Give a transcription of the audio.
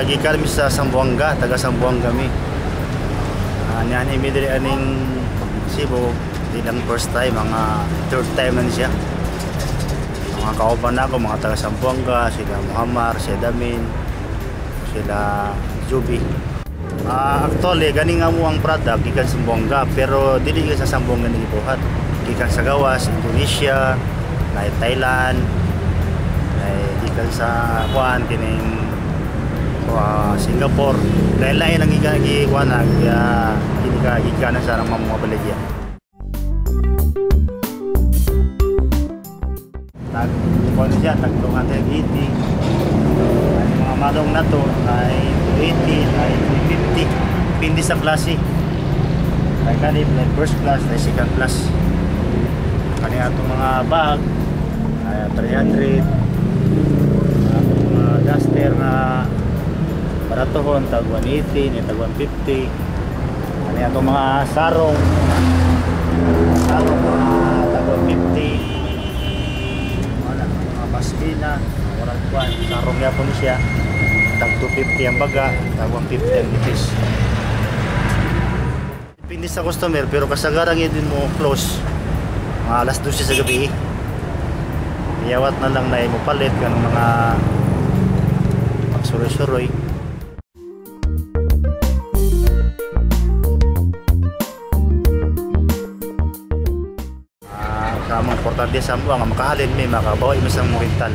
Gikan mi sa Zamboanga, taga Zamboanga mi. Niani mi diri aning Cebu, di lang first time, mga third time na siya. Mga kauban ako, mga taga Zamboanga, sila Muhammad, sila Damin, sila Juby. Actually, gani nga mo ang product, gikan Zamboanga, pero dili ka sa Zamboanga ni gibuhat. Gikan sa gawas, Indonesia, na Thailand, gikan sa Juan, kining Singapore, lain-lain ang gikuha na gikan sa mga baligya. Tag-kuha na siya, tag-280. Mga madong na to, ay 280, ay 350. Pindi sa klase. Ay kanip, ay first class, ay second class. Kanya itong mga bag, ay 300. Mga duster na baratohon, tag 180, tag 150. Ano yan itong mga sarong tag 150. Mga baskina, sarong yan po siya, tag 250 ang baga, tag 150 ang nipis. Depende sa customer, pero kasagarang yun din mo close mga alas 12 sa gabi. Iyawat na lang na mo palit ganun mga magsuroy-suroy. Ang importante sa mga makahalin may makabawa imisang rental.